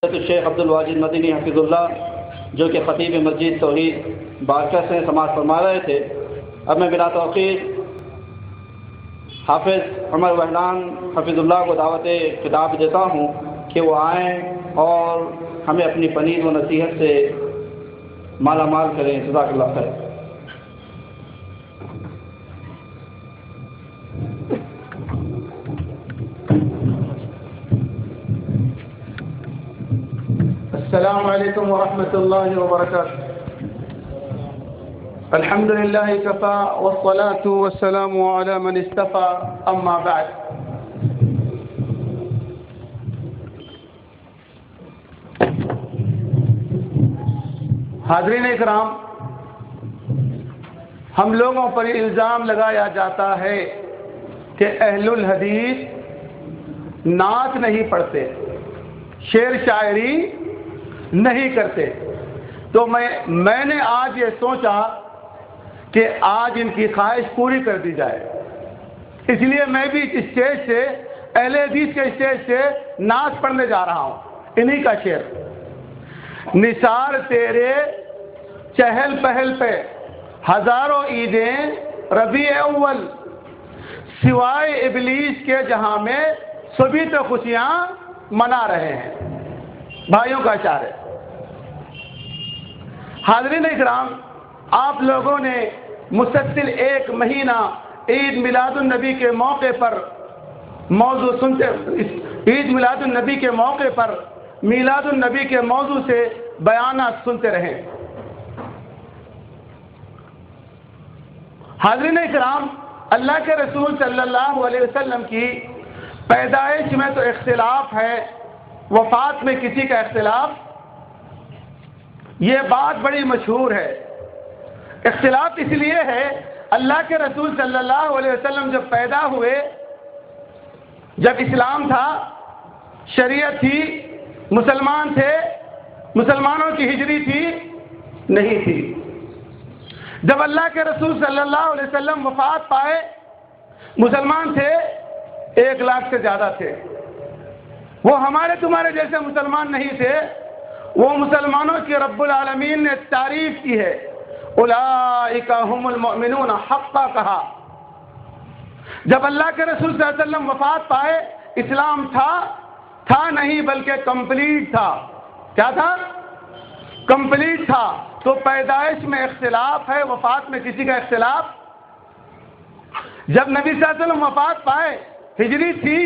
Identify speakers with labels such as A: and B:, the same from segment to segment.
A: شیخ عبدالواجد مدنی حفظ اللہ جو کہ خطیب مسجد توحید بارکہ سے سماعت فرما رہے تھے، اب میں بلا توقیر حافظ عمر وحلان حفظ اللہ کو دعوت خطاب دیتا ہوں کہ وہ آئیں اور ہمیں اپنی پنیر و نصیحت سے مالا مال کریں۔ جزاک اللہ خیر۔
B: السلام علیکم ورحمۃ اللہ وبرکاتہ۔ الحمد للہ کفا والصلاة والسلام علی من اصطفیٰ، اما بعد۔ حاضرین اکرام، ہم لوگوں پر الزام لگایا جاتا ہے کہ اہل الحدیث نعت نہیں پڑھتے، شعر شاعری نہیں کرتے، تو میں نے آج یہ سوچا کہ آج ان کی خواہش پوری کر دی جائے، اس لیے میں بھی اسٹیج سے اہل حدیث کے اسٹیج سے نعت پڑھنے جا رہا ہوں، انہی کا شعر۔ نثار تیرے چہل پہل پہ ہزاروں عیدیں ربیع اول، سوائے ابلیس کے جہاں میں سبھی تو خوشیاں منا رہے ہیں۔ بھائیوں کا اشعار ہے۔ حاضرین اکرام، آپ لوگوں نے مسلسل ایک مہینہ عید میلاد النبی کے موقع پر موضوع سنتے، عید میلاد النبی کے موقع پر میلاد النبی کے موضوع سے بیانات سنتے رہے۔ حاضرین اکرام، اللہ کے رسول صلی اللہ علیہ وسلم کی پیدائش میں تو اختلاف ہے، وفات میں کسی کا اختلاف، یہ بات بڑی مشہور ہے۔ اختلاف اس لیے ہے، اللہ کے رسول صلی اللہ علیہ وسلم جب پیدا ہوئے، جب اسلام تھا، شریعت تھی، مسلمان تھے، مسلمانوں کی ہجری تھی نہیں تھی۔ جب اللہ کے رسول صلی اللہ علیہ وسلم وفات پائے، مسلمان تھے 1 لاکھ سے زیادہ تھے۔ وہ ہمارے تمہارے جیسے مسلمان نہیں تھے، وہ مسلمانوں کی رب العالمین نے تعریف کی ہے، اولئک هم المؤمنون حقا کہا۔ جب اللہ کے رسول صلی اللہ علیہ وسلم وفات پائے، اسلام تھا نہیں بلکہ کمپلیٹ تھا۔ کیا تھا؟ کمپلیٹ تھا۔ تو پیدائش میں اختلاف ہے، وفات میں کسی کا اختلاف۔ جب نبی صلی اللہ علیہ وسلم وفات پائے، ہجری تھی،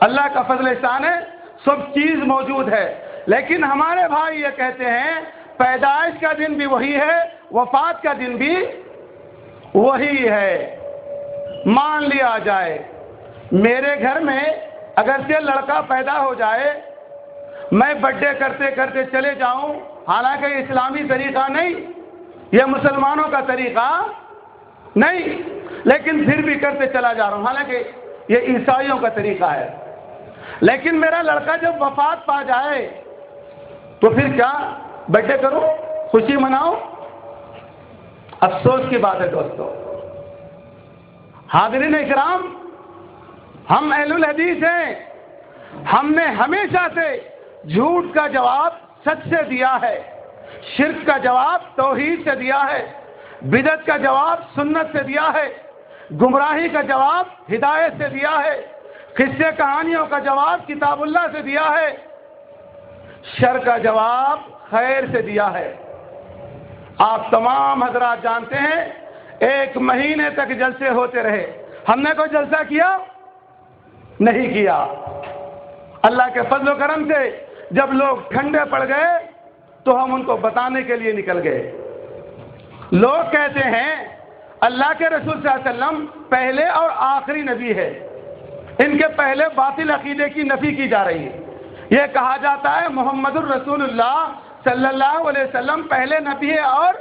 B: اللہ کا فضل احسان ہے، سب چیز موجود ہے، لیکن ہمارے بھائی یہ کہتے ہیں پیدائش کا دن بھی وہی ہے، وفات کا دن بھی وہی ہے۔ مان لیا جائے میرے گھر میں اگر سے لڑکا پیدا ہو جائے، میں برتھ ڈے کرتے کرتے چلے جاؤں، حالانکہ یہ اسلامی طریقہ نہیں، یہ مسلمانوں کا طریقہ نہیں، لیکن پھر بھی کرتے چلا جا رہا ہوں، حالانکہ یہ عیسائیوں کا طریقہ ہے۔ لیکن میرا لڑکا جب وفات پا جائے تو پھر کیا برتھ ڈے کرو، خوشی مناؤ؟ افسوس کی بات ہے دوستو۔ حاضرین اکرام، ہم اہل الحدیث ہیں، ہم نے ہمیشہ سے جھوٹ کا جواب سچ سے دیا ہے، شرک کا جواب توحید سے دیا ہے، بدعت کا جواب سنت سے دیا ہے، گمراہی کا جواب ہدایت سے دیا ہے، قصے کہانیوں کا جواب کتاب اللہ سے دیا ہے، شر کا جواب خیر سے دیا ہے۔ آپ تمام حضرات جانتے ہیں 1 مہینے تک جلسے ہوتے رہے، ہم نے کوئی جلسہ کیا؟ نہیں کیا۔ اللہ کے فضل و کرم سے جب لوگ ٹھنڈے پڑ گئے تو ہم ان کو بتانے کے لیے نکل گئے۔ لوگ کہتے ہیں اللہ کے رسول صلی اللہ علیہ وسلم پہلے اور آخری نبی ہے، ان کے پہلے باطل عقیدے کی نفی کی جا رہی ہے۔ یہ کہا جاتا ہے محمد الرسول اللہ صلی اللہ علیہ وسلم پہلے نبی ہے اور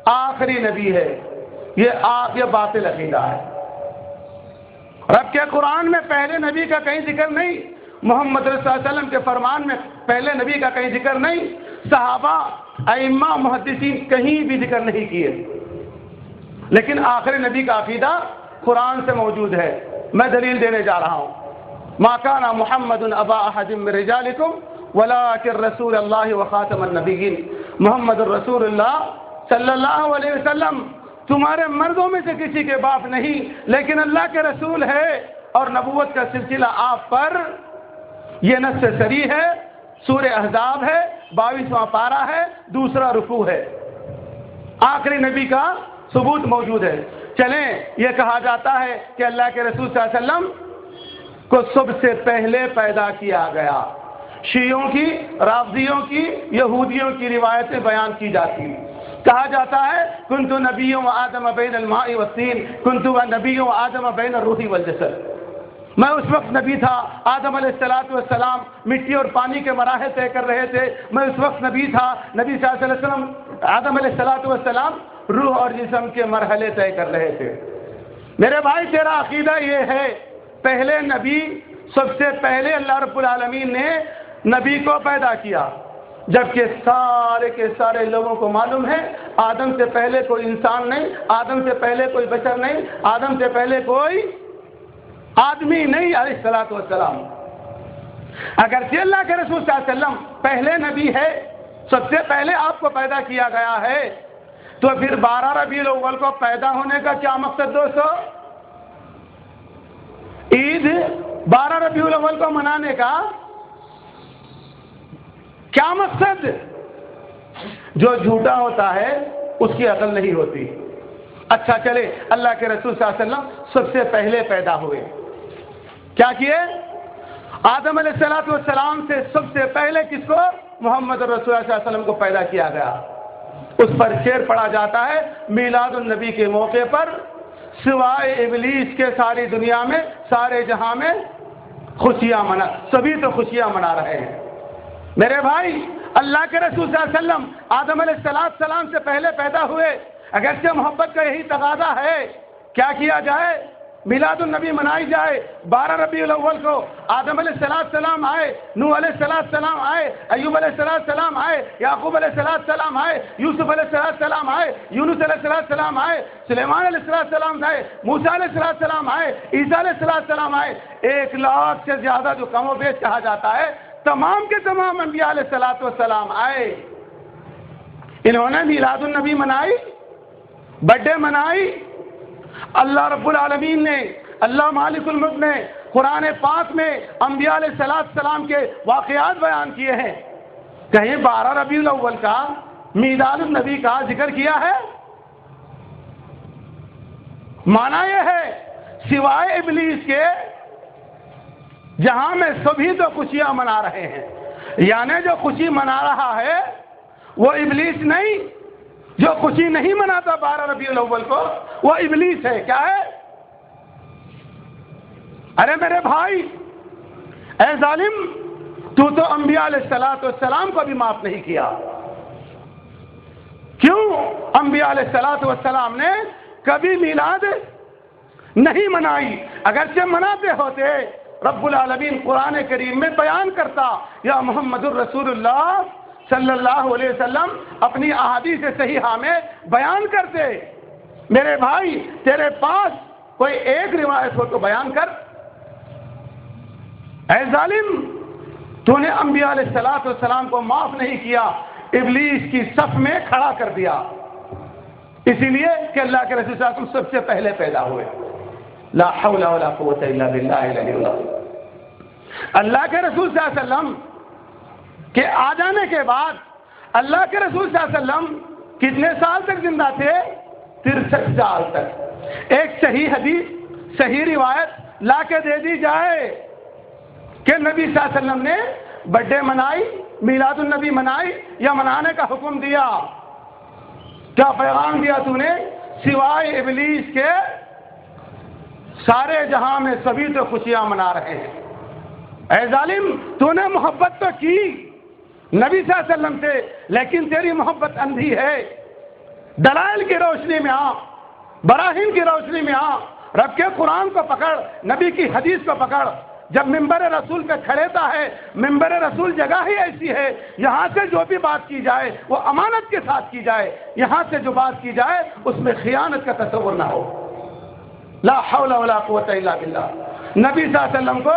B: آخری نبی ہے، یہ باطل عقیدہ ہے۔ رب کے قرآن میں پہلے نبی کا کہیں ذکر نہیں، محمد صلی اللہ علیہ وسلم کے فرمان میں پہلے نبی کا کہیں ذکر نہیں، صحابہ، ائمہ، محدثین کہیں بھی ذکر نہیں کیے، لیکن آخری نبی کا عقیدہ قرآن سے موجود ہے۔ میں دلیل دینے جا رہا ہوں۔ ما کان محمد ابا احد من رجالکم ولکن رسول اللہ وخاتم النبیین، محمد الرسول اللہ صلی اللہ علیہ وسلم تمہارے مردوں میں سے کسی کے باپ نہیں، لیکن اللہ کے رسول ہے اور نبوت کا سلسلہ آپ پر، یہ نص صریح ہے، سورہ احزاب ہے، 22واں پارہ ہے، دوسرا رکوع ہے، آخری نبی کا ثبوت موجود ہے۔ چلیں، یہ کہا جاتا ہے کہ اللہ کے رسول صلی اللہ علیہ وسلم کو سب سے پہلے پیدا کیا گیا۔ شیعوں کی، رافضیوں کی، یہودیوں کی روایتیں بیان کی جاتی ہیں۔ کہا جاتا ہے کنت نبی و آدم بین الماء والطین، کنت نبی و آدم بین الروح والجسد، میں اس وقت نبی تھا، آدم علیہ السلام مٹی اور پانی کے مراحل طے کر رہے تھے، میں اس وقت نبی تھا، نبی صلی اللہ علیہ وسلم آدم علیہ السلام روح اور جسم کے مرحلے طے کر رہے تھے۔ میرے بھائی، تیرا عقیدہ یہ ہے پہلے نبی، سب سے پہلے اللہ رب العالمین نے نبی کو پیدا کیا، جبکہ سارے کے سارے لوگوں کو معلوم ہے آدم سے پہلے کوئی انسان نہیں، آدم سے پہلے کوئی بشر نہیں، آدم سے پہلے کوئی آدمی نہیں علیہ الصلوۃ والسلام۔ اگرچہ اللہ کے رسول صلی اللہ علیہ وسلم پہلے نبی ہے، سب سے پہلے آپ کو پیدا کیا گیا ہے، تو پھر 12 ربیع الاول کو پیدا ہونے کا کیا مقصد دوستو؟ عید 12 ربیع الاول کو منانے کا کیا مقصد؟ جو جھوٹا ہوتا ہے اس کی عقل نہیں ہوتی۔ اچھا چلے، اللہ کے رسول صلی اللہ علیہ وسلم سب سے پہلے پیدا ہوئے، کیا کیے؟ آدم علیہ السلام سے سب سے پہلے کس کو؟ محمد رسول اللہ صلی اللہ علیہ وسلم کو پیدا کیا گیا۔ اس پر شعر پڑھا جاتا ہے میلاد النبی کے موقع پر، سوائے ابلیس کے ساری دنیا میں، سارے جہاں میں خوشیاں منا، سبھی تو خوشیاں منا رہے ہیں۔ میرے بھائی، اللہ کے رسول صلی اللہ علیہ وسلم آدم علیہ السلام سے پہلے پیدا ہوئے، اگرچہ محبت کا یہی تقاضا ہے، کیا کیا جائے؟ میلاد النبی منائی جائے۔ 12 ربیع الاول کو آدم علیہ السلام آئے، نوح علیہ السلام آئے، ایوب علیہ السلام آئے، یعقوب علیہ السلام آئے، یوسف علیہ السلام آئے، یونس علیہ السلام آئے، سلیمان علیہ السلام آئے، موسیٰ علیہ السلام آئے، عیسیٰ علیہ السلام آئے۔ 1 لاکھ سے زیادہ جو کم و بیش کہا جاتا ہے، تمام کے تمام انبیاء علیہ السلام آئے۔ انہوں نے میلاد النبی منائی، برتھ ڈے منائی۔ اللہ رب العالمین نے، اللہ مالک الملک نے قرآن پاک میں انبیاء علیہ السلام کے واقعات بیان کیے ہیں، کہیں 12 ربیع الاول کا میلاد النبی کا ذکر کیا ہے؟ مانا یہ ہے سوائے ابلیس کے جہاں میں سبھی تو خوشیاں منا رہے ہیں، یعنی جو خوشی منا رہا ہے وہ ابلیس نہیں، جو خوشی نہیں مناتا 12 ربیع الاول کو وہ ابلیس ہے۔ کیا ہے؟ ارے میرے بھائی، اے ظالم، تو انبیاء علیہ السلام کو بھی معاف نہیں کیا۔ کیوں؟ انبیاء علیہ السلام نے کبھی میلاد نہیں منائی، اگرچہ مناتے ہوتے رب العالمین قرآن کریم میں بیان کرتا، یا محمد الرسول اللہ صلی اللہ علیہ وسلم اپنی احادیث صحیحہ میں بیان کرتے۔ میرے بھائی، تیرے پاس کوئی ایک روایت ہو تو بیان کر۔ اے ظالم، تو نے انبیاء علیہ السلام کو معاف نہیں کیا، ابلیس کی صف میں کھڑا کر دیا، اسی لیے کہ اللہ کے رسول صلی اللہ علیہ وسلم سب سے پہلے پیدا ہوئے۔ لا حول ولا قوت الا باللہ العلی العظیم۔ اللہ کے رسول صلی اللہ علیہ وسلم کہ آ جانے کے بعد اللہ کے رسول صلی اللہ علیہ وسلم کتنے سال تک زندہ تھے؟ 63 سال تک۔ ایک صحیح حدیث، صحیح روایت لا کے دے دی جائے کہ نبی صلی اللہ علیہ وسلم نے برتھ ڈے منائی، میلاد النبی منائی یا منانے کا حکم دیا؟ کیا پیغام دیا تو نے؟ سوائے ابلیس کے سارے جہاں میں سبھی تو خوشیاں منا رہے ہیں۔ اے ظالم، تو نے محبت تو کی نبی صلی اللہ علیہ وسلم سے، لیکن تیری محبت اندھی ہے۔ دلائل کی روشنی میں آ، براہین کی روشنی میں آ، رب کے قرآن کو پکڑ، نبی کی حدیث کو پکڑ۔ جب ممبر رسول پہ کھڑےتا ہے، ممبر رسول جگہ ہی ایسی ہے، یہاں سے جو بھی بات کی جائے وہ امانت کے ساتھ کی جائے، یہاں سے جو بات کی جائے اس میں خیانت کا تصور نہ ہو۔ لا حول ولا قوت الا باللہ۔ نبی صلی اللہ علیہ وسلم کو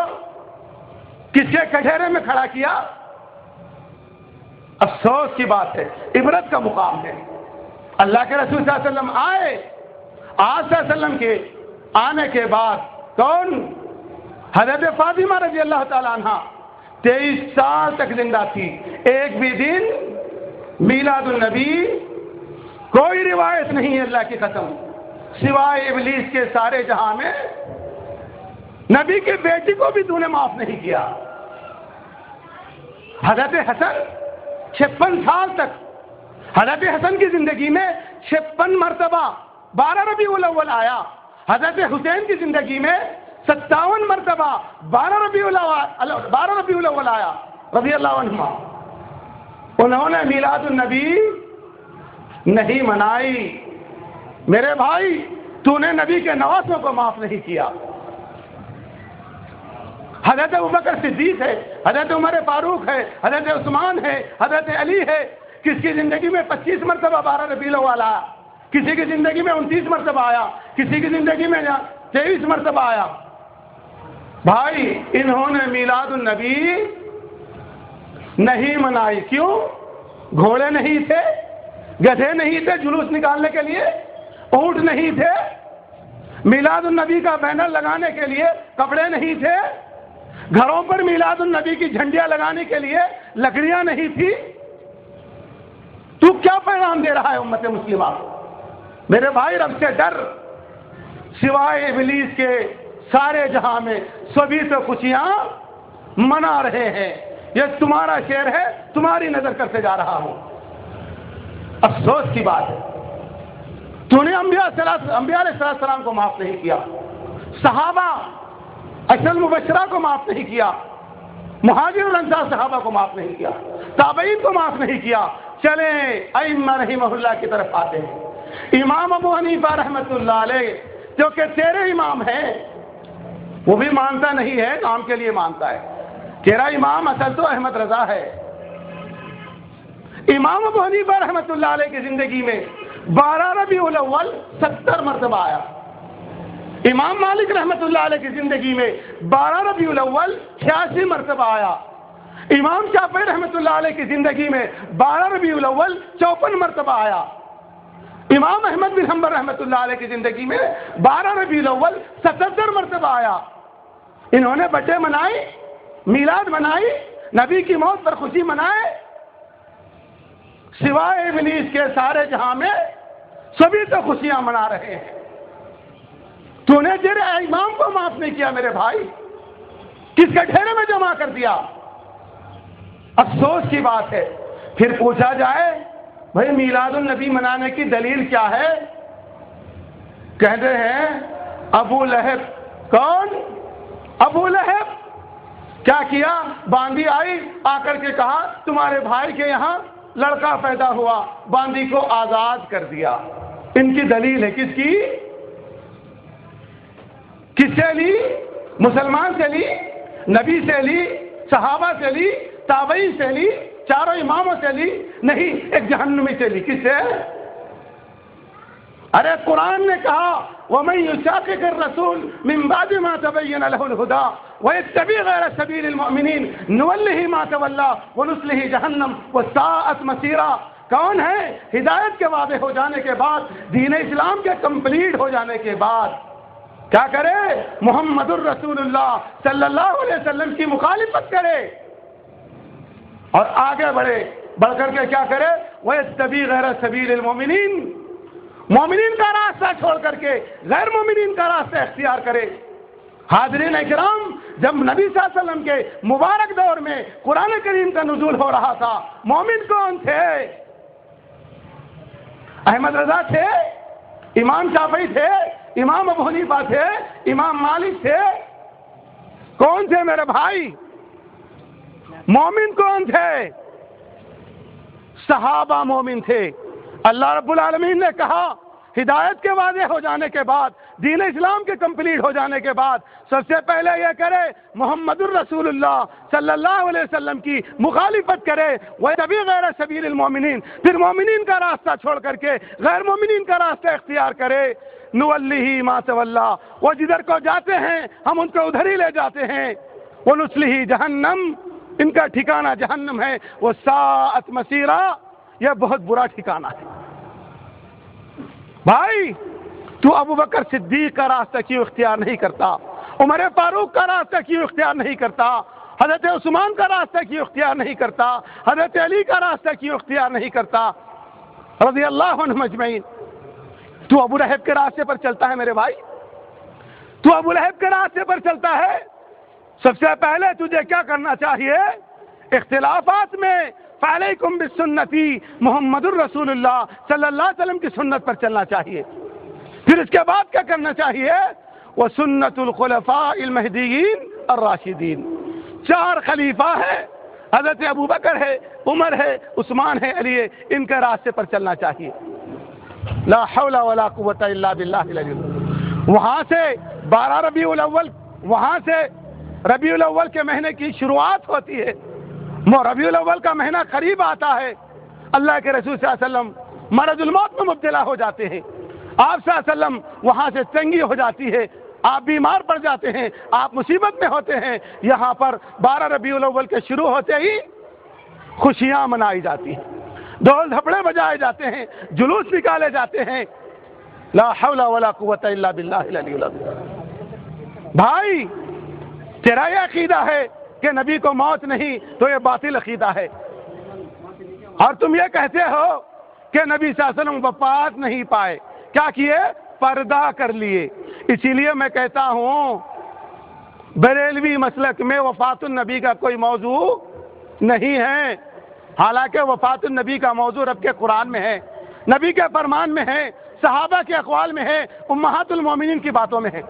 B: کس کے کٹہرے میں کھڑا کیا؟ افسوس کی بات ہے، عبرت کا مقام ہے۔ اللہ کے رسول صلی اللہ علیہ وسلم آئے، آج صلی اللہ علیہ وسلم کے آنے کے بعد کون؟ حضرت فاطمہ رضی اللہ تعالیٰ عنہ 23 سال تک زندہ تھی، ایک بھی دن میلاد النبی کوئی روایت نہیں ہے اللہ کی قسم، سوائے ابلیس کے سارے جہاں میں نبی کی بیٹی کو بھی تو نے معاف نہیں کیا۔ حضرت حسن 56 سال تک، حضرت حسن کی زندگی میں 56 مرتبہ 12 ربیع الاول آیا، حضرت حسین کی زندگی میں 57 مرتبہ 12 ربیع الاول آیا رضی اللہ عنہ۔ انہوں نے میلاد النبی نہیں منائی۔ میرے بھائی، تو نے نبی کے نواسوں کو معاف نہیں کیا۔ حضرت ابوبکر صدیق ہے، حضرت عمر فاروق ہے، حضرت عثمان ہے، حضرت علی ہے، کس کی زندگی میں 25 مرتبہ 12 ربیع الاول آیا، کسی کی زندگی میں 29 مرتبہ آیا، کسی کی زندگی میں 23 مرتبہ آیا۔ بھائی، انہوں نے میلاد النبی نہیں منائی۔ کیوں؟ گھوڑے نہیں تھے، گدھے نہیں تھے جلوس نکالنے کے لیے، اونٹ نہیں تھے، میلاد النبی کا بینر لگانے کے لیے کپڑے نہیں تھے، گھروں پر میلاد النبی کی جھنڈیاں لگانے کے لیے لکڑیاں نہیں تھی۔ تو کیا پیغام دے رہا ہے امت مسلمہ کو؟ میرے بھائی، رب سے ڈر، سوائے ابلیس کے سارے جہاں میں سبھی تو خوشیاں منا رہے ہیں۔ یہ تمہارا شعر ہے، تمہاری نظر کرتے جا رہا ہوں۔ افسوس کی بات ہے، تو نے انبیاء علیہ السلام کو معاف نہیں کیا، صحابہ اصل مبشرہ کو معاف نہیں کیا، مہاجر والانصار صحابہ کو معاف نہیں کیا، تابعین کو معاف نہیں کیا۔ چلیں ائمہ رحمہ اللہ کی طرف آتے ہیں۔ امام ابو حنیفہ رحمۃ اللہ علیہ جو کہ تیرے امام ہیں، وہ بھی مانتا نہیں ہے، نام کے لیے مانتا ہے۔ تیرا امام اصل تو احمد رضا ہے۔ امام ابو حنیفہ رحمۃ اللہ علیہ کی زندگی میں 12 ربیع الاول 70 مرتبہ آیا۔ امام مالک رحمۃ اللہ علیہ کی زندگی میں 12 ربیع الاول 86 مرتبہ آیا۔ امام شافعی رحمۃ اللہ علیہ کی زندگی میں 12 ربیع الاول 54 مرتبہ آیا۔ امام احمد بن حنبل رحمۃ اللہ علیہ کی زندگی میں 12 ربیع الاول 77 مرتبہ آیا۔ انہوں نے برتھڈے منائی، میلاد منائی، نبی کی موت پر خوشی منائے، سوائے ابلیس کے سارے جہاں میں سبھی تو خوشیاں منا رہے ہیں۔ تو نے تیرے امام کو معاف نہیں کیا میرے بھائی، کس گٹھیرے میں جمع کر دیا۔ افسوس کی بات ہے۔ پھر پوچھا جائے بھائی میلاد النبی منانے کی دلیل کیا ہے؟ کہتے ہیں ابو لہب۔ کون؟ ابو لہب۔ کیا کیا؟ باندی آئی، آ کر کے کہا تمہارے بھائی کے یہاں لڑکا پیدا ہوا، باندی کو آزاد کر دیا۔ ان کی دلیل ہے کس کی؟ کس سے لی؟ مسلمان سے لی، نبی سے لی، صحابہ سے لی، تابعین سے لی، چاروں اماموں سے لی؟ نہیں، ایک جہنمی سے لی۔ کس سے؟ ارے قرآن نے کہا وَمَن يُشَاقِقِ الرَّسُولَ مِن بَعْدِ مَا تَبَيَّنَ لَهُ الْهُدَىٰ وَيَتَّبِعْ غَيْرَ سَبِيلِ الْمُؤْمِنِينَ نُوَلِّهِ مَا تَوَلَّىٰ وَنُصْلِهِ جَهَنَّمَ وَسَاءَتْ مَصِيرًا۔ کون ہے؟ ہدایت کے واضح ہو جانے کے بعد، دین اسلام کے کمپلیٹ ہو جانے کے بعد کیا کرے؟ محمد الرسول اللہ صلی اللہ علیہ وسلم کی مخالفت کرے اور آگے بڑھ کر کے کیا کرے؟ وَيَتَّبِعْ غَيْرَ سَبِيلِ الْمُؤْمِنِينَ، مومنین کا راستہ چھوڑ کر کے غیر مومنین کا راستہ اختیار کرے۔ حاضرین اکرام، جب نبی صلی اللہ علیہ وسلم کے مبارک دور میں قرآن کریم کا نزول ہو رہا تھا، مومن کون تھے؟ احمد رضا تھے، امام شافعی تھے، امام ابو حنیفہ تھے، امام مالک تھے۔ کون تھے میرے بھائی؟ مومن کون تھے؟ صحابہ مومن تھے۔ اللہ رب العالمین نے کہا ہدایت کے واضح ہو جانے کے بعد، دین اسلام کے کمپلیٹ ہو جانے کے بعد سب سے پہلے یہ کرے محمد الرسول اللہ صلی اللہ علیہ وسلم کی مخالفت کرے، وَيَتَّبِعْ غَيْرَ سَبِيلِ الْمُؤْمِنِينَ، پھر مومنین کا راستہ چھوڑ کر کے غیر مومنین کا راستہ اختیار کرے۔ نُوَلِّهِ مَا تَوَلَّىٰ، وہ جدھر کو جاتے ہیں ہم ان کو ادھر ہی لے جاتے ہیں۔ وَنُصْلِهِ جَهَنَّمَ، ان کا ٹھکانہ جہنم ہے، وَسَاءَتْ مَصِيرًا، یہ بہت برا ٹھکانہ ہے۔ بھائی تو ابو بکر صدیق کا راستہ کیوں اختیار نہیں کرتا؟ عمر فاروق کا راستہ کیوں اختیار نہیں کرتا؟ حضرت عثمان کا راستہ کیوں اختیار نہیں کرتا؟ حضرت علی کا راستہ کیوں اختیار نہیں کرتا رضی اللہ عنہم اجمعین؟ تو ابو لہب کے راستے پر چلتا ہے میرے بھائی، تو ابو لہب کے راستے پر چلتا ہے۔ سب سے پہلے تجھے کیا کرنا چاہیے؟ اختلافات میں فعلیکم بسنتی محمد الرسول اللہ صلی اللہ علیہ وسلم کی سنت پر چلنا چاہیے۔ پھر اس کے بعد کیا کرنا چاہیے؟ وسنت الخلفاء المہدیین الراشدین، 4 خلیفہ ہے، حضرت ابو بکر ہے، عمر ہے، عثمان ہے، علی ہے، ان کے راستے پر چلنا چاہیے۔ لا حول ولا قوت الا باللہ العلی العظیم۔ وہاں سے 12 ربیع الاول، وہاں سے ربیع الاول کے مہینے کی شروعات ہوتی ہے۔ ربیع الاول کا مہینہ قریب آتا ہے، اللہ کے رسول صلی اللہ علیہ وسلم مرض الموت میں مبتلا ہو جاتے ہیں، آپ صلی اللہ علیہ وسلم وہاں سے تنگی ہو جاتی ہے، آپ بیمار پڑ جاتے ہیں، آپ مصیبت میں ہوتے ہیں۔ یہاں پر 12 ربیع الاول کے شروع ہوتے ہی خوشیاں منائی جاتی ہیں، ڈھول دھپڑے بجائے جاتے ہیں، جلوس نکالے جاتے ہیں۔ لا حول ولا قوت الا باللہ العلی العظیم۔ بھائی تیرا یہ عقیدہ ہے کہ نبی کو موت نہیں، تو یہ باطل عقیدہ ہے، اور تم یہ کہتے ہو کہ نبی صلی اللہ علیہ وسلم وفات نہیں پائے، کیا کیے؟ پردہ کر لیے۔ اسی لیے میں کہتا ہوں بریلوی مسلک میں وفات النبی کا کوئی موضوع نہیں ہے، حالانکہ وفات النبی کا موضوع رب کے قرآن میں ہے، نبی کے فرمان میں ہے، صحابہ کے اقوال میں ہے، امہات المومنین کی باتوں میں ہے۔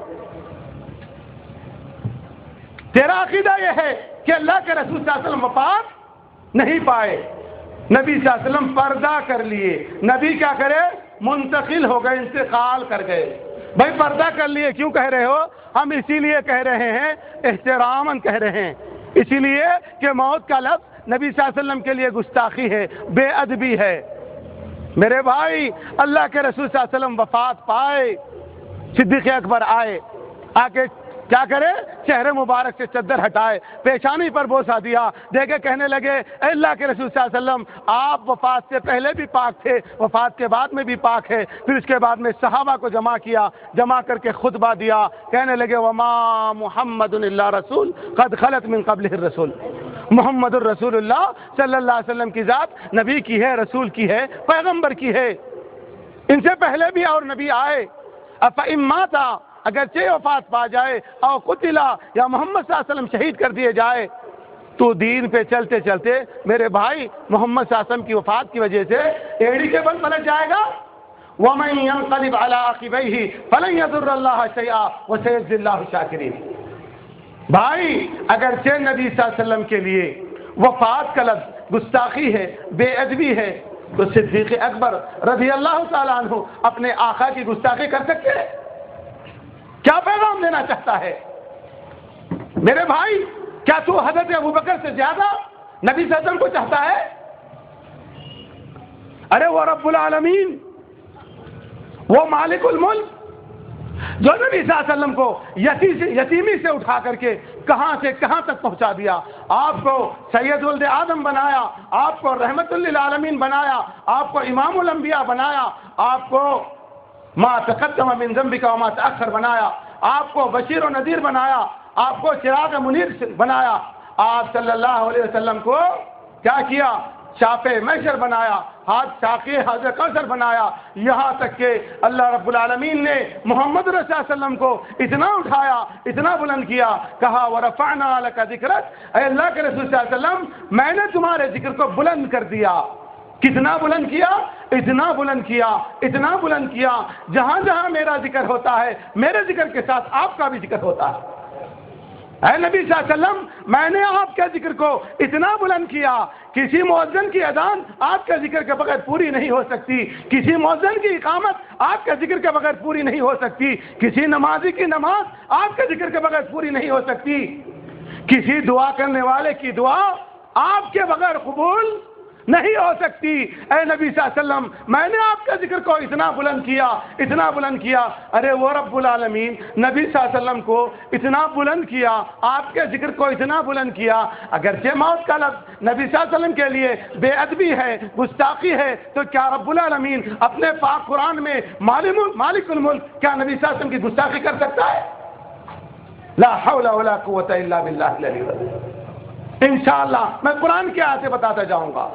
B: تیرا عقیدہ یہ ہے کہ اللہ کے رسول صلی اللہ علیہ وسلم وفات نہیں پائے، نبی صلی اللہ علیہ وسلم پردہ کر لیے۔ نبی کیا کرے؟ منتقل ہو گئے، انتقال کر گئے۔ بھائی پردہ کر لیے کیوں کہہ رہے ہو؟ ہم اسی لیے کہہ رہے ہیں، احتراماً کہہ رہے ہیں، اسی لیے کہ موت کا لفظ نبی صلی اللہ علیہ وسلم کے لیے گستاخی ہے، بے ادبی ہے۔ میرے بھائی اللہ کے رسول صلی اللہ علیہ وسلم وفات پائے، صدیق اکبر آئے، آ کے کیا کرے؟ چہرے مبارک سے چادر ہٹائے، پیشانی پر بوسہ دیا، دیکھے کہنے لگے اے اللہ کے رسول صلی اللہ علیہ وسلم آپ وفات سے پہلے بھی پاک تھے، وفات کے بعد میں بھی پاک ہے۔ پھر اس کے بعد میں صحابہ کو جمع کیا، جمع کر کے خطبہ دیا، کہنے لگے وما محمد الا رسول قد خلت من قبلہ الرسول، محمد الرسول اللہ صلی اللہ علیہ وسلم کی ذات نبی کی ہے، رسول کی ہے، پیغمبر کی ہے، ان سے پہلے بھی اور نبی آئے۔ افإن مات، اگرچہ وفات پا جائے، او قتلا، یا محمد صلی اللہ علیہ وسلم شہید کر دیے جائے، تو دین پہ چلتے چلتے میرے بھائی محمد صلی اللہ علیہ وسلم کی وفات کی وجہ سے ایڑی کے بل پلٹ جائے گا۔ وَمَن يَنقَلِبْ عَلَىٰ عَقِبَيْهِ فَلَن يَضُرَّ اللَّهَ شَيْئًا وَسَيَجْزِي اللَّهُ الشَّاكِرِينَ۔ بھائی اگرچہ نبی صلی اللہ علیہ وسلم کے لیے وفات کا لفظ گستاخی ہے، بے ادبی ہے، تو صدیق اکبر رضی اللہ تعالیٰ عنہ اپنے آقا کی گستاخی کر سکتے ہیں؟ کیا پیغام دینا چاہتا ہے میرے بھائی؟ کیا تو حضرت ابو بکر سے زیادہ نبی صلی اللہ علیہ وسلم کو چاہتا ہے؟ ارے وہ رب العالمین، وہ مالک الملک، جو نبی صلی اللہ علیہ وسلم کو یتیمی سے اٹھا کر کے کہاں سے کہاں تک پہنچا دیا، آپ کو سید ولد آدم بنایا، آپ کو رحمت للعالمین بنایا، آپ کو امام الانبیاء بنایا، آپ کو ما تقدم من ذنبک وما تأخر بنایا، آپ کو بشیر و نذیر بنایا، آپ کو چراغ منیر بنایا، آپ صلی اللہ علیہ وسلم کو کیا کیا؟ شاف محشر بنایا، ہاتھ ساقی حوض کوثر بنایا، یہاں تک کہ اللہ رب العالمین نے محمد رسول اللہ علیہ وسلم کو اتنا اٹھایا، اتنا بلند کیا، کہا وَرَفَعْنَا لَكَ ذِكْرَكَ، اے اللہ کے رسول صلی اللہ علیہ وسلم میں نے تمہارے ذکر کو بلند کر دیا۔ کتنا بلند کیا؟ اتنا بلند کیا، اتنا بلند کیا، جہاں جہاں میرا ذکر ہوتا ہے میرے ذکر کے ساتھ آپ کا بھی ذکر ہوتا ہے۔ اے نبی صلی اللہ علیہ وسلم میں نے آپ کے ذکر کو اتنا بلند کیا، کسی مؤذن کی اذان آپ کے ذکر کے بغیر پوری نہیں ہو سکتی، کسی مؤذن کی اقامت آپ کے ذکر کے بغیر پوری نہیں ہو سکتی، کسی نمازی کی نماز آپ کے ذکر کے بغیر پوری نہیں ہو سکتی، کسی دعا کرنے والے کی دعا آپ کے بغیر قبول نہیں ہو سکتی۔ اے نبی صلی اللہ علیہ وسلم، میں نے آپ کے ذکر کو اتنا بلند کیا، اتنا بلند کیا۔ ارے وہ رب العالمین نبی صلی اللہ علیہ وسلم کو اتنا بلند کیا، آپ کے ذکر کو اتنا بلند کیا، اگرچہ موت کا لفظ نبی صلی اللہ علیہ وسلم کے لیے بے ادبی ہے، گستاخی ہے، تو کیا رب العالمین اپنے پاک قرآن میں مالک الملک کیا نبی صلی اللہ علیہ وسلم کی گستاخی کر سکتا ہے؟ لا حول ولا قوت الا باللہ العلی العظیم۔ انشاءاللہ میں قرآن کی آیتیں بتاتا جاؤں گا۔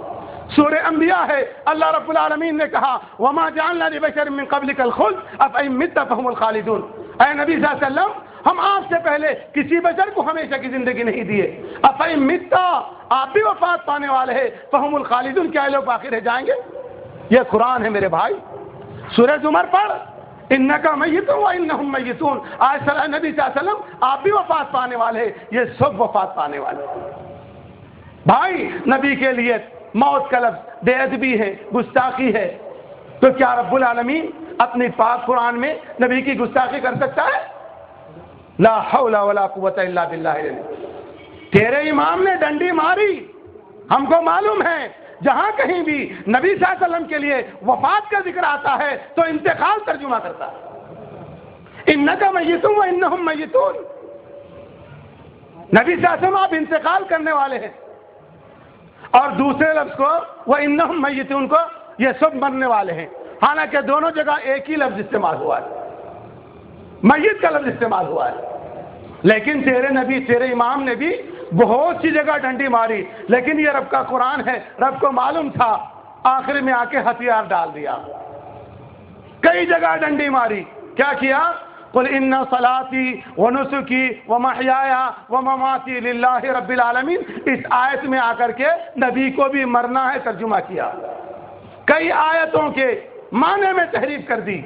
B: سورہ انبیاء ہے، اللہ رب العالمین نے کہا وما جعلنا لبشر من قبلک الخلد افإن مت فهم الخالدون۔ اے نبی صلی اللہ علیہ وسلم، ہم آپ سے پہلے کسی بشر کو ہمیشہ کی زندگی نہیں دیے۔ افإن مت، آپ بھی وفات پانے والے ہیں، فهم الخالدون، کیا لوگ باقی رہ جائیں گے؟ یہ قرآن ہے میرے بھائی۔ سورہ زمر پڑھ، انکا میت وانہم میتون۔ آج نبی صلی اللہ علیہ وسلم آپ بھی وفات پانے والے ہیں، یہ سب وفات پانے والے ہیں۔ بھائی نبی کے لیے موت کا لفظ بے ادبی ہے، گستاخی ہے، تو کیا رب العالمین اپنی پاک قرآن میں نبی کی گستاخی کر سکتا ہے؟ لا حول ولا قوت الا باللہ۔ تیرے امام نے ڈنڈی ماری، ہم کو معلوم ہے جہاں کہیں بھی نبی صلی اللہ علیہ وسلم کے لیے وفات کا ذکر آتا ہے تو انتقال ترجمہ کرتا ہے، انکا میت وانہم میتون۔ نبی صلی اللہ علیہ وسلم آپ انتقال کرنے والے ہیں، اور دوسرے لفظ کو وانہم میتون کو یہ سب مرنے والے ہیں، حالانکہ دونوں جگہ ایک ہی لفظ استعمال ہوا ہے، میت کا لفظ استعمال ہوا ہے۔ لیکن تیرے نبی، تیرے امام نے بھی بہت سی جگہ ڈنڈی ماری، لیکن یہ رب کا قرآن ہے، رب کو معلوم تھا، آخر میں آ کے ہتھیار ڈال دیا، کئی جگہ ڈنڈی ماری۔ کیا کیا؟ قل ان صلاتی ونسکی ومحیای ومماتی للہ رب العالمین۔ اس آیت میں آ کر کے نبی کو بھی مرنا ہے ترجمہ کیا، کئی آیتوں کے معنی میں تحریف کر دی۔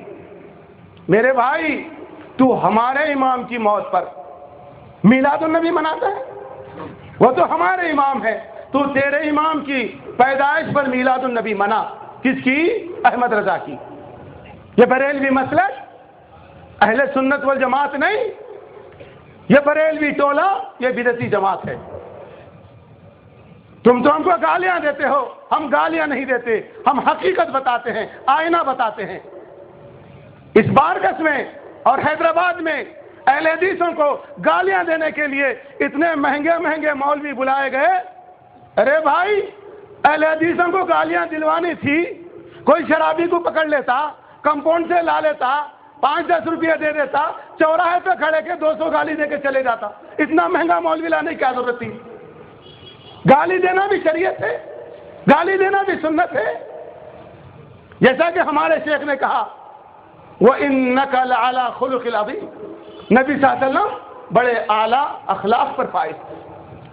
B: میرے بھائی، تو ہمارے امام کی موت پر میلاد النبی مناتا ہے، وہ تو ہمارے امام ہے، تو تیرے امام کی پیدائش پر میلاد النبی منا، کس کی؟ احمد رضا کی۔ یہ بریلوی مسلک، اہل سنت والجماعت نہیں، یہ بریلوی ٹولہ، یہ بدعتی جماعت ہے۔ تم تو ہم کو گالیاں دیتے ہو، ہم گالیاں نہیں دیتے، ہم حقیقت بتاتے ہیں، آئینہ بتاتے ہیں۔ اس بارگس میں اور حیدرآباد میں اہل حدیثوں کو گالیاں دینے کے لیے اتنے مہنگے مہنگے مولوی بلائے گئے۔ ارے بھائی، اہل حدیثوں کو گالیاں دلوانی تھی، کوئی شرابی کو پکڑ لیتا، کمپاؤنڈ سے لا لیتا، 5-10 روپیہ دے دیتا، چوراہے پہ کھڑے کے 200 گالی دے کے چلے جاتا۔ اتنا مہنگا مولوی لانے کی کیا ضرورت تھی؟ گالی دینا بھی شریعت ہے، گالی دینا بھی سنت ہے۔ جیسا کہ ہمارے شیخ نے کہا وَإِنَّكَ لَعَلَىٰ خُلُقٍ عَظِيمٍ، نبی صلی اللہ علیہ وسلم بڑے اعلیٰ اخلاق پر فائز تھے۔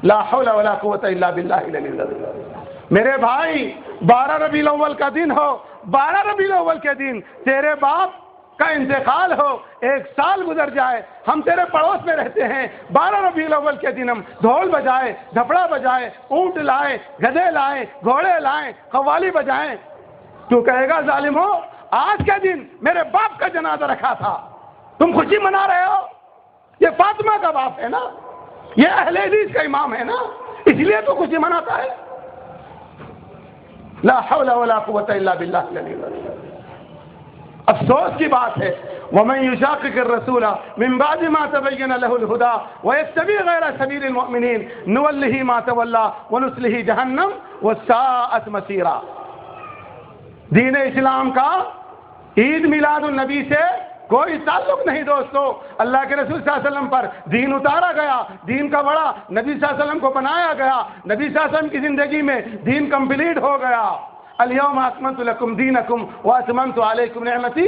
B: لا حول ولا قوت الا باللہ العلی العظیم۔ میرے بھائی، 12 ربیع الاول کا دن ہو، 12 ربیع الاول کے دن تیرے باپ کا انتقال ہو، 1 سال گزر جائے، ہم تیرے پڑوس میں رہتے ہیں، 12 ربیع الاول کے دن ہم ڈھول بجائے، دھپڑا بجائے، اونٹ لائے، گدھے لائے، گھوڑے لائے، قوالی بجائیں، تو کہے گا ظالم ہو، آج کے دن میرے باپ کا جنازہ رکھا تھا، تم خوشی منا رہے ہو؟ یہ فاطمہ کا باپ ہے نا، یہ اہل حدیث کا امام ہے نا، اس لیے تو خوشی مناتا ہے۔ لا حول ولا قوت الا باللہ العلی العظیم۔ افسوس کی بات ہے، ومن یشاقق الرسول من بعد ما تبین له الهدى ويتبع غیر سبیل المؤمنین نولہ ما تولى ونصلہ جہنم وساءت مصیرا۔ دین اسلام کا عید میلاد النبی سے کوئی تعلق نہیں دوستو۔ اللہ کے رسول صلی اللہ علیہ وسلم پر دین اتارا گیا، دین کا بڑا نبی صلی اللہ علیہ وسلم کو بنایا گیا، نبی صلی اللہ علیہ وسلم کی زندگی میں دین کمپلیٹ ہو گیا۔ الیوم اکملت لکم دینکم واتممت علیکم نعمتی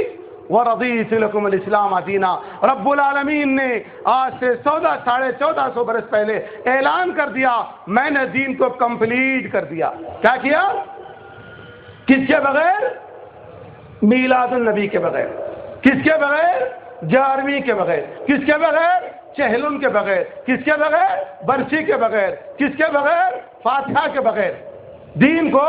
B: ورضیت لکم الاسلام دینا۔ رب العالمین نے آج سے 1450 برس پہلے اعلان کر دیا، میں نے دین کو کمپلیٹ کر دیا۔ کیا کیا؟ کس کے بغیر؟ میلاد النبی کے بغیر۔ کس کے بغیر؟ 11ویں کے بغیر۔ کس کے بغیر؟ چہلم کے بغیر۔ کس کے بغیر؟ برسی کے بغیر۔ کس کے بغیر؟ فاتحہ کے بغیر۔ دین کو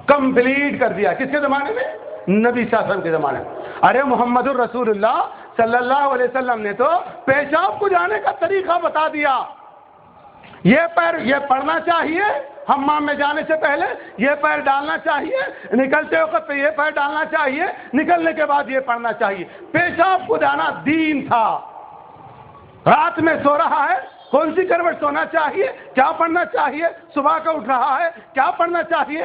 B: کمپلیٹ کر دیا۔ کس کے زمانے میں؟ نبی صلی اللہ علیہ وسلم کے زمانے میں۔ ارے محمد الرسول اللہ صلی اللہ علیہ وسلم نے تو پیشاب کو جانے کا طریقہ بتا دیا، یہ پڑھنا چاہیے ہمام میں جانے سے پہلے یہ پیر ڈالنا چاہیے، نکلتے وقت پہ یہ پیر ڈالنا چاہیے، نکلنے کے بعد یہ پڑھنا چاہیے۔ پیشاب کو جانا دین تھا۔ رات میں سو رہا ہے، کون سی کروٹ سونا چاہیے، کیا پڑھنا چاہیے، صبح کا اٹھ رہا ہے کیا پڑھنا چاہیے،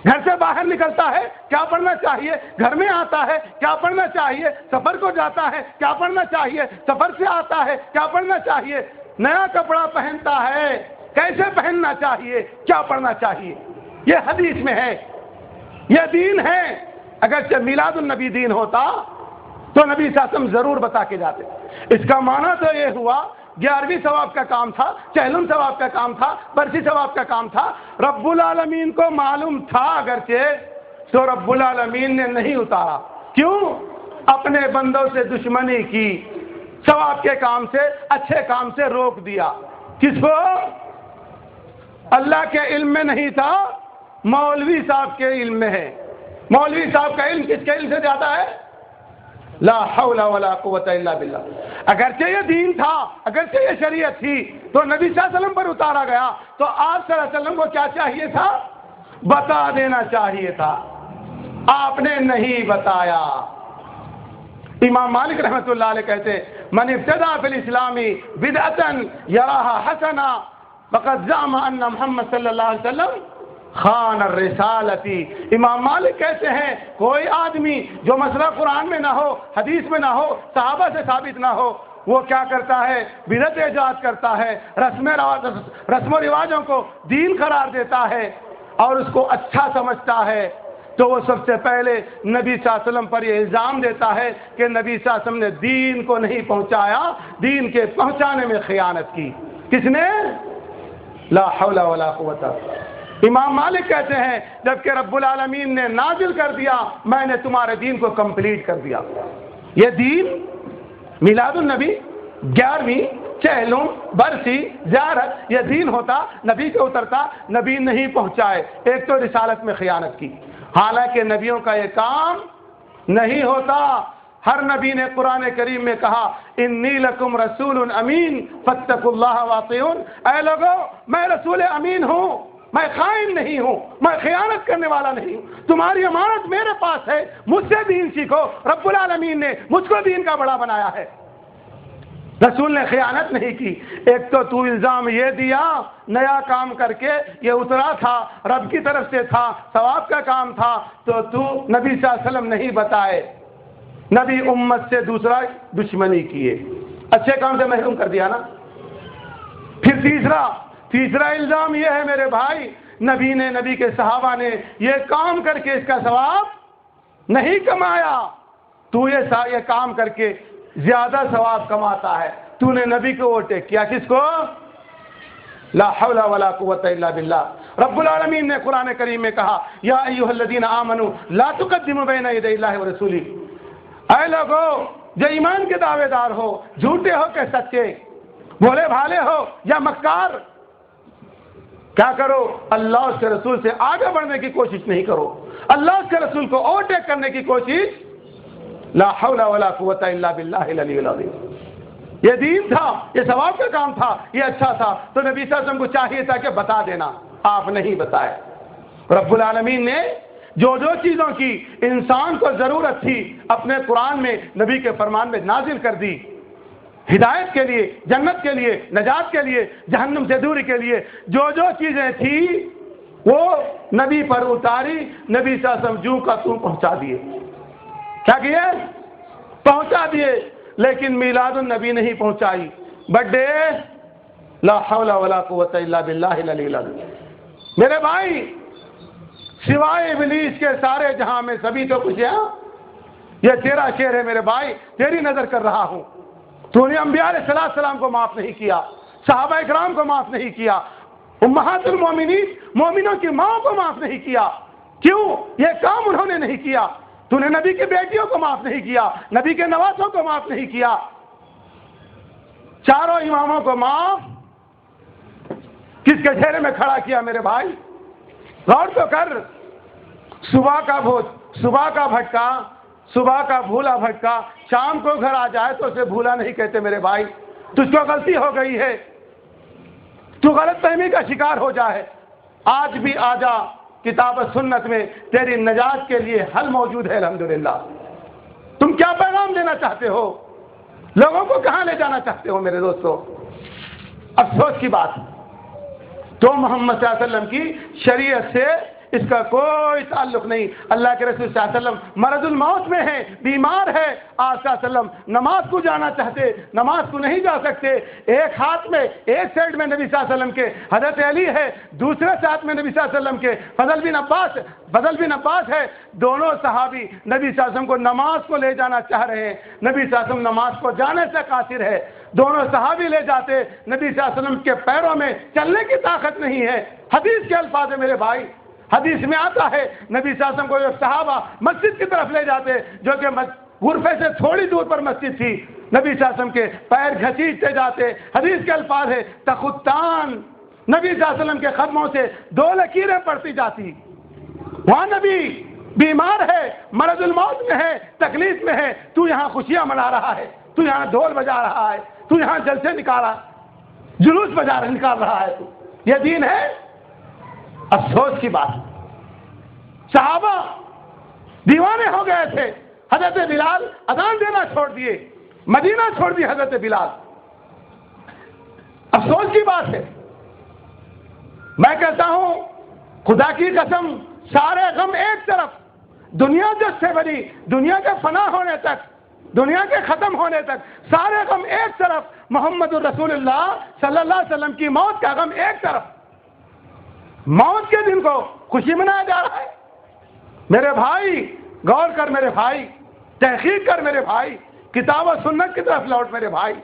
B: گھر سے باہر نکلتا ہے کیا پڑھنا چاہیے، گھر میں آتا ہے کیا پڑھنا چاہیے، سفر کو جاتا ہے کیا پڑھنا چاہیے، سفر سے آتا ہے کیا پڑھنا چاہیے، نیا کپڑا پہنتا ہے کیسے پہننا چاہیے، کیا پڑھنا چاہیے، یہ حدیث میں ہے، یہ دین ہے۔ اگرچہ میلاد النبی دین ہوتا تو نبی صلی اللہ علیہ وسلم ضرور بتا کے جاتے۔ اس کا معنی تو یہ ہوا 11ویں ثواب کا کام تھا، 40 ثواب کا کام تھا، برسی ثواب کا کام تھا، رب العالمین کو معلوم تھا اگرچہ، تو رب العالمین نے نہیں اتارا۔ کیوں؟ اپنے بندوں سے دشمنی کی، ثواب کے کام سے، اچھے کام سے روک دیا۔ کس کو؟ اللہ کے علم میں نہیں تھا، مولوی صاحب کے علم میں ہے۔ مولوی صاحب کا علم کس کے علم سے زیادہ ہے؟ لا حول ولا قوت الا باللہ۔ اگرچہ یہ دین تھا، اگرچہ یہ شریعت تھی، تو نبی صلی اللہ علیہ وسلم پر اتارا گیا، تو آپ صلی اللہ علیہ وسلم کو کیا چاہیے تھا؟ بتا دینا چاہیے تھا، آپ نے نہیں بتایا۔ امام مالک رحمۃ اللہ علیہ کہتے من ابتدع فی الاسلام بدعتا یراها حسنا فقد زعم ان محمد صلی اللہ علیہ وسلم خان الرسالتی۔ امام مالک کہتے ہیں کوئی آدمی جو مسئلہ قرآن میں نہ ہو، حدیث میں نہ ہو، صحابہ سے ثابت نہ ہو، وہ کیا کرتا ہے؟ بدعت ایجاد کرتا ہے، رسم و رواجوں کو دین قرار دیتا ہے اور اس کو اچھا سمجھتا ہے، تو وہ سب سے پہلے نبی صلی اللہ علیہ وسلم پر یہ الزام دیتا ہے کہ نبی صلی اللہ علیہ وسلم نے دین کو نہیں پہنچایا، دین کے پہنچانے میں خیانت کی۔ کس نے؟ لا حول ولا قوت۔ امام مالک کہتے ہیں جبکہ رب العالمین نے نازل کر دیا، میں نے تمہارے دین کو کمپلیٹ کر دیا۔ یہ دین میلاد النبی، 11ویں، 40 برسی، زیارت، یہ دین ہوتا، نبی کے اترتا، نبی نہیں پہنچائے۔ ایک تو رسالت میں خیانت کی، حالانکہ نبیوں کا یہ کام نہیں ہوتا۔ ہر نبی نے قرآن کریم میں کہا انی لکم رسول امین فاتقوا اللہ واطیعون، اے لوگو میں رسول امین ہوں، میں خائن نہیں ہوں، میں خیانت کرنے والا نہیں ہوں، تمہاری امانت میرے پاس ہے، مجھ سے دین سیکھو۔ رب العالمین نے مجھ کو دین کا بڑا بنایا ہے۔ رسول نے خیانت نہیں کی۔ ایک تو الزام یہ دیا، نیا کام کر کے یہ اترا تھا، رب کی طرف سے تھا، ثواب کا کام تھا، تو نبی صلی اللہ علیہ وسلم نہیں بتائے، نبی امت سے دوسرا دشمنی کیے، اچھے کام سے محروم کر دیا نا۔ پھر تیسرا الزام یہ ہے میرے بھائی، نبی کے صحابہ نے یہ کام کر کے اس کا ثواب نہیں کمایا، تو یہ کام کر کے زیادہ ثواب کماتا ہے، تو نے نبی کو اوورٹیک کیا۔ کس کو؟ لا حول ولا قوت الا باللہ۔ رب العالمین نے قرآن کریم میں کہا یا ایھا الذین آمنوا لا تقدموا بین یدی اللہ ورسولہ، اے لوگو جو ایمان کے دعوے دار ہو، جھوٹے ہو کہ سچے، بھولے بھالے ہو یا مکار، کیا کرو؟ اللہ اس کے رسول سے آگے بڑھنے کی کوشش نہیں کرو، اللہ اس کے رسول کو اوورٹیک کرنے کی کوشش، لا حول ولا قوت الا باللہ العلی العظیم۔ یہ دین تھا، یہ ثواب کا کام تھا، یہ اچھا تھا، تو نبی صلی اللہ علیہ وسلم کو چاہیے تھا کہ بتا دینا، آپ نہیں بتائے۔ رب العالمین نے جو چیزوں کی انسان کو ضرورت تھی اپنے قرآن میں، نبی کے فرمان میں نازل کر دی، ہدایت کے لیے، جنت کے لیے، نجات کے لیے، جہنم سے دوری کے لیے جو چیزیں تھی وہ نبی پر اتاری، نبی صلی اللہ علیہ وسلم جو کا تو پہنچا دیے۔ کیا کیے؟ پہنچا دیے، لیکن میلاد النبی نہیں پہنچائی، برتھ ڈے، لا حول ولا قوت الا باللہ العلی العظیم۔ میرے بھائی، سوائے ابلیس کے سارے جہاں میں سبھی تو کچھ ہے۔ یہ تیرا شعر ہے میرے بھائی، تیری نظر کر رہا ہوں، تو نے انبیاء علیہ السلام کو معاف نہیں کیا، صحابہ اکرام کو معاف نہیں کیا، امہات المومنین، مومنوں کی ماں کو معاف نہیں کیا۔ کیوں؟ یہ کام انہوں نے نہیں کیا۔ تو نے نبی کی بیٹیوں کو معاف نہیں کیا، نبی کے نواسوں کو معاف نہیں کیا، چاروں اماموں کو معاف کس کے چہرے میں کھڑا کیا میرے بھائی؟ غور تو کر۔ صبح کا بھٹکا، صبح کا بھولا بھٹکا شام کو گھر آ جائے تو اسے بھولا نہیں کہتے میرے بھائی، تجھ کو غلطی ہو گئی ہے، تو غلط فہمی کا شکار ہو جائے، آج بھی آ جا، کتاب و سنت میں تیری نجات کے لیے حل موجود ہے الحمدللہ۔ تم کیا پیغام دینا چاہتے ہو؟ لوگوں کو کہاں لے جانا چاہتے ہو میرے دوستو؟ افسوس کی بات، تو محمد صلی اللہ علیہ وسلم کی شریعت سے اس کا کوئی تعلق نہیں۔ اللہ کے رسول صلی اللہ علیہ وسلم مرض الموت میں ہے، بیمار ہے، آپ صلی اللہ علیہ وسلم نماز کو جانا چاہتے، نماز کو نہیں جا سکتے۔ ایک ہاتھ میں، ایک سائڈ میں نبی صلی اللہ علیہ وسلم کے حضرت علی ہے، دوسرے ساتھ میں نبی صلی اللہ علیہ وسلم کے فضل بن عباس ہے۔ دونوں صحابی نبی صلی اللہ علیہ وسلم کو نماز کو لے جانا چاہ رہے ہیں، نبی صلی اللہ علیہ وسلم نماز کو جانے سے قاصر ہے۔ دونوں صحابی لے جاتے، نبی صلی اللہ علیہ وسلم کے پیروں میں چلنے کی طاقت نہیں ہے۔ حدیث کے الفاظ ہیں میرے بھائی، حدیث میں آتا ہے نبی صلی اللہ علیہ وسلم کو ایک صحابہ مسجد کی طرف لے جاتے، جو کہ غرفے سے تھوڑی دور پر مسجد تھی، نبی صلی اللہ علیہ وسلم کے پیر گھسیٹتے جاتے۔ حدیث کے الفاظ ہے تخطان، نبی صلی اللہ علیہ وسلم کے قدموں سے 2 لکیریں پڑتی جاتی۔ وہاں نبی بیمار ہے، مرض الموت میں ہے، تکلیف میں ہے، تو یہاں خوشیاں منا رہا ہے، تو یہاں ڈھول بجا رہا ہے، تو یہاں جلسے جلوس نکال رہا ہے، تو یہ دین ہے؟ افسوس کی بات، صحابہ دیوانے ہو گئے تھے۔ حضرت بلال اذان دینا چھوڑ دیے، مدینہ چھوڑ دی حضرت بلال۔ افسوس کی بات ہے، میں کہتا ہوں خدا کی قسم، سارے غم ایک طرف، دنیا جس سے بنی، دنیا کے فنا ہونے تک، دنیا کے ختم ہونے تک سارے غم ایک طرف، محمد الرسول اللہ صلی اللہ علیہ وسلم کی موت کا غم ایک طرف۔ موت کے دن کو خوشی منایا جا رہا ہے۔ میرے بھائی غور کر، میرے بھائی تحقیق کر، میرے بھائی کتاب و سنت کی طرف لوٹ میرے بھائی۔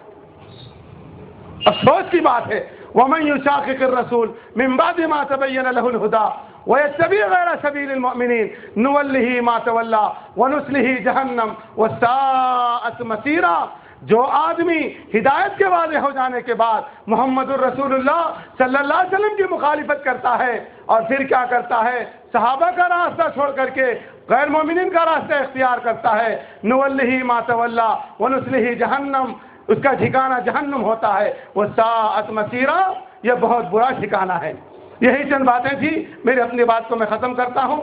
B: افسوس کی بات ہے، وَمَن يُشَاقِقِ الرَّسُولَ مِن بَعْدِ مَا تَبَيَّنَ لَهُ الْهُدَىٰ وَيَتَّبِعْ غَيْرَ سَبِيلِ الْمُؤْمِنِينَ نُوَلِّهِ مَا تَوَلَّىٰ وَنُصْلِهِ جَهَنَّمَ وَسَاءَتْ مَصِيرًا۔ جو آدمی ہدایت کے واضح ہو جانے کے بعد محمد الرسول اللہ صلی اللہ علیہ وسلم کی مخالفت کرتا ہے اور پھر کیا کرتا ہے، صحابہ کا راستہ چھوڑ کر کے غیر مومنین کا راستہ اختیار کرتا ہے، نُوَلِّهِ مَا تَوَلَّىٰ وَنُصْلِهِ جَهَنَّمَ، اس کا ٹھکانہ جہنم ہوتا ہے، وَسَاءَتْ مَصِيرًا، یہ بہت برا ٹھکانہ ہے۔ یہی چند باتیں تھی، میری اپنی بات کو میں ختم کرتا ہوں۔